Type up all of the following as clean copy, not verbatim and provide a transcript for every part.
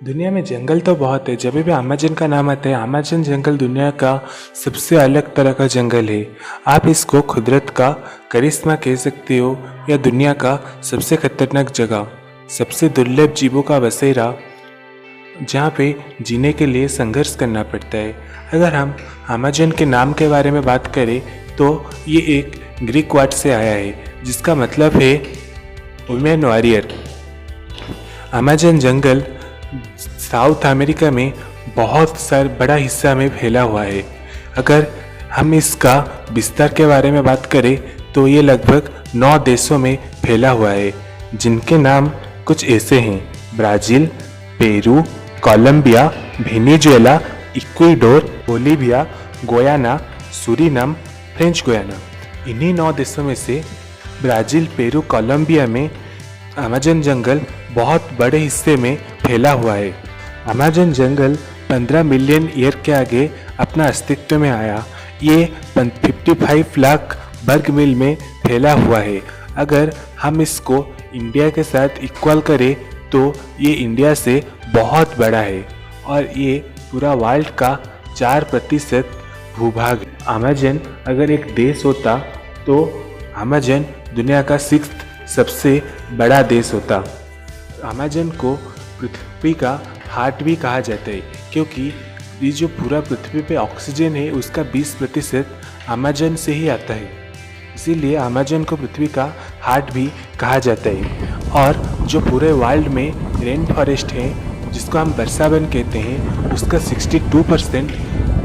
दुनिया में जंगल तो बहुत है। जब भी अमेजन का नाम आता है, अमेजन जंगल दुनिया का सबसे अलग तरह का जंगल है। आप इसको कुदरत का करिश्मा कह सकते हो या दुनिया का सबसे खतरनाक जगह, सबसे दुर्लभ जीवों का बसेरा, जहाँ पे जीने के लिए संघर्ष करना पड़ता है। अगर हम अमेजन के नाम के बारे में बात करें तो ये एक ग्रीक वर्ड से आया है जिसका मतलब है वुमेन वॉरियर। अमेजन जंगल साउथ अमेरिका में बहुत बड़ा हिस्सा में फैला हुआ है। अगर हम इसका विस्तार के बारे में बात करें तो ये लगभग 9 देशों में फैला हुआ है, जिनके नाम कुछ ऐसे हैं: Brazil, Peru, Colombia, Venezuela, Ecuador, Bolivia, Guyana, Suriname, French Guiana. इन्हीं 9 देशों में से ब्राज़ील, पेरू, कोलंबिया में अमेजन जंगल बहुत बड़े हिस्से में फैला हुआ है। अमेजन जंगल 15 मिलियन ईयर के आगे अपना अस्तित्व में आया। ये 55 लाख वर्ग मील में फैला हुआ है। अगर हम इसको इंडिया के साथ इक्वल करें तो ये इंडिया से बहुत बड़ा है और ये पूरा वर्ल्ड का 4% भूभाग है। अमेजन अगर एक देश होता तो अमेजन दुनिया का 6th सबसे बड़ा देश होता। अमेजन को पृथ्वी का हार्ट भी कहा जाता है, क्योंकि ये जो पूरा पृथ्वी पे ऑक्सीजन है उसका 20% अमेजन से ही आता है। इसीलिए अमेजन को पृथ्वी का हार्ट भी कहा जाता है। और जो पूरे वर्ल्ड में रेन फॉरेस्ट है, जिसको हम वर्षावन कहते हैं, उसका 62%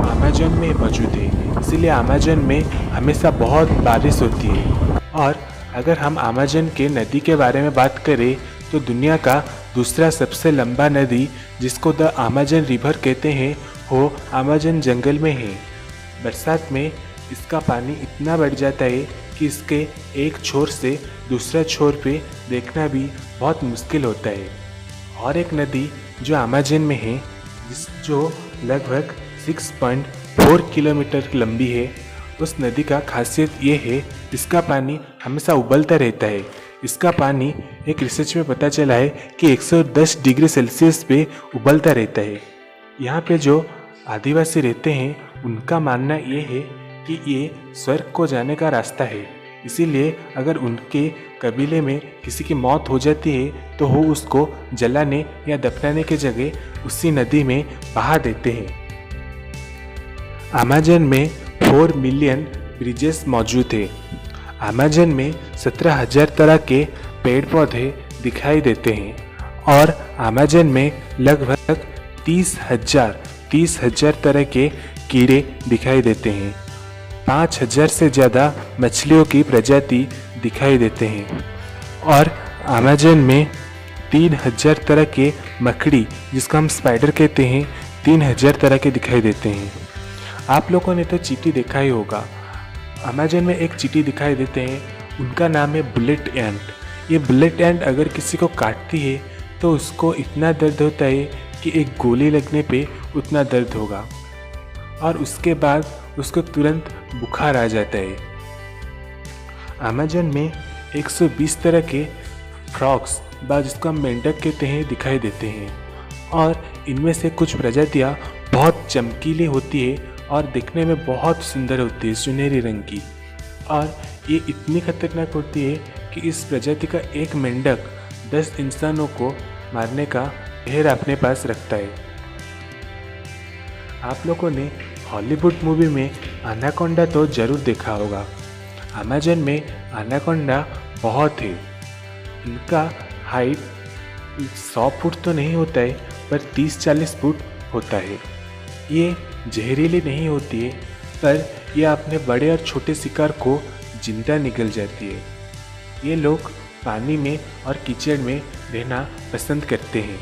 अमेजन में मौजूद है। इसीलिए अमेजन में हमेशा बहुत बारिश होती है। और अगर हम अमेजन के नदी के बारे में बात करें तो दुनिया का दूसरा सबसे लंबा नदी, जिसको द अमेजन रिवर कहते हैं, वो अमेजन जंगल में है। बरसात में इसका पानी इतना बढ़ जाता है कि इसके एक छोर से दूसरा छोर पे देखना भी बहुत मुश्किल होता है। और एक नदी जो अमेजन में है, जो लगभग 6.4 किलोमीटर लंबी है, उस नदी का खासियत ये है इसका पानी हमेशा उबलता रहता है। इसका पानी एक रिसर्च में पता चला है कि 110 डिग्री सेल्सियस पे उबलता रहता है। यहाँ पे जो आदिवासी रहते हैं उनका मानना ये है कि ये स्वर्ग को जाने का रास्ता है। इसीलिए अगर उनके कबीले में किसी की मौत हो जाती है तो वो उसको जलाने या दफनाने के जगह उसी नदी में बहा देते हैं। अमेजन में 4 मिलियन ब्रिजेस मौजूद है। अमेजन में 17,000 तरह के पेड़ पौधे दिखाई देते हैं और अमेजन में लगभग 30,000 तरह के कीड़े दिखाई देते हैं। 5,000 से ज़्यादा मछलियों की प्रजाति दिखाई देते हैं और अमेजन में 3,000 तरह के मकड़ी, जिसको हम स्पाइडर कहते हैं, 3,000 तरह के दिखाई देते हैं। आप लोगों ने तो चींटी देखा ही होगा। अमेजन में एक चींटी दिखाई देते हैं, उनका नाम है बुलेट एंट। ये बुलेट एंट अगर किसी को काटती है तो उसको इतना दर्द होता है कि एक गोली लगने पे उतना दर्द होगा और उसके बाद उसको तुरंत बुखार आ जाता है। अमेजन में 120 तरह के फ्रॉग्स, जिसको हम मेंढक कहते हैं, दिखाई देते हैं और इनमें से कुछ प्रजातियाँ बहुत चमकीली होती है और दिखने में बहुत सुंदर होती है, सुनहरी रंग की। और ये इतनी खतरनाक होती है कि इस प्रजाति का एक मेंढक 10 इंसानों को मारने का जहर अपने पास रखता है। आप लोगों ने हॉलीवुड मूवी में एनाकोंडा तो जरूर देखा होगा। अमेजन में एनाकोंडा बहुत है। इनका हाइट 100 फुट तो नहीं होता है, पर 30-40 फुट होता है। ये जहरीली नहीं होती है, पर यह अपने बड़े और छोटे शिकार को जिंदा निगल जाती है। ये लोग पानी में और कीचड़ में रहना पसंद करते हैं।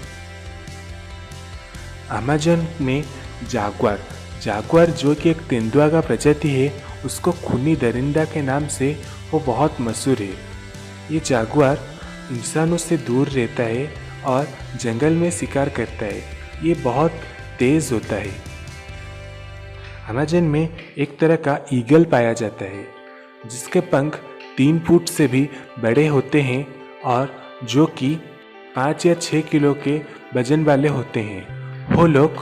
अमेजन में जागुआर जो कि एक तेंदुआ का प्रजाति है, उसको खूनी दरिंदा के नाम से वो बहुत मशहूर है। ये जागुआर इंसानों से दूर रहता है और जंगल में शिकार करता है। ये बहुत तेज़ होता है। अमेजन में एक तरह का ईगल पाया जाता है जिसके पंख 3 फुट से भी बड़े होते हैं और जो कि 5 या 6 किलो के वजन वाले होते हैं। वो लोग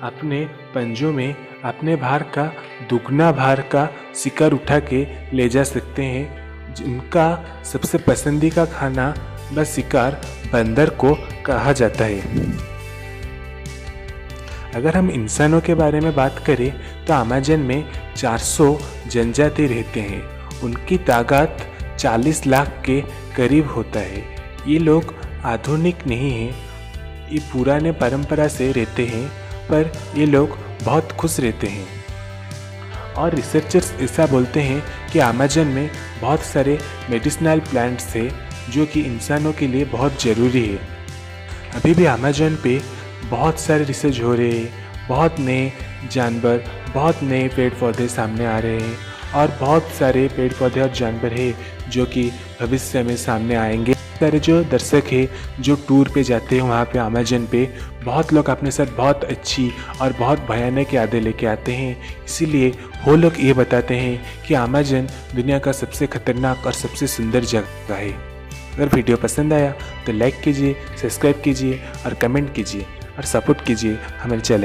अपने पंजों में अपने भार का दुगना भार का शिकार उठा के ले जा सकते हैं। जिनका सबसे पसंदीदा खाना व शिकार बंदर को कहा जाता है। अगर हम इंसानों के बारे में बात करें तो अमेज़न में 400 जनजाति रहते हैं। उनकी तादाद 40 लाख के करीब होता है। ये लोग आधुनिक नहीं हैं, ये पुराने परंपरा से रहते हैं, पर ये लोग बहुत खुश रहते हैं। और रिसर्चर्स ऐसा बोलते हैं कि अमेज़न में बहुत सारे मेडिसिनल प्लांट्स हैं जो कि इंसानों के लिए बहुत ज़रूरी है। अभी भी अमेज़न पे बहुत सारे रिसर्च हो रहे हैं, बहुत नए जानवर, बहुत नए पेड़ पौधे सामने आ रहे हैं और बहुत सारे पेड़ पौधे और जानवर हैं जो कि भविष्य में सामने आएंगे। सारे जो दर्शक हैं जो टूर पे जाते हैं वहाँ पे अमेज़न पे, बहुत लोग अपने साथ बहुत अच्छी और बहुत भयानक यादें लेके आते हैं। इसीलिए वो लोग ये बताते हैं कि अमेज़न दुनिया का सबसे खतरनाक और सबसे सुंदर जगह है। अगर वीडियो पसंद आया तो लाइक कीजिए, सब्सक्राइब कीजिए और कमेंट कीजिए और सपोर्ट कीजिए हमारे चैनल।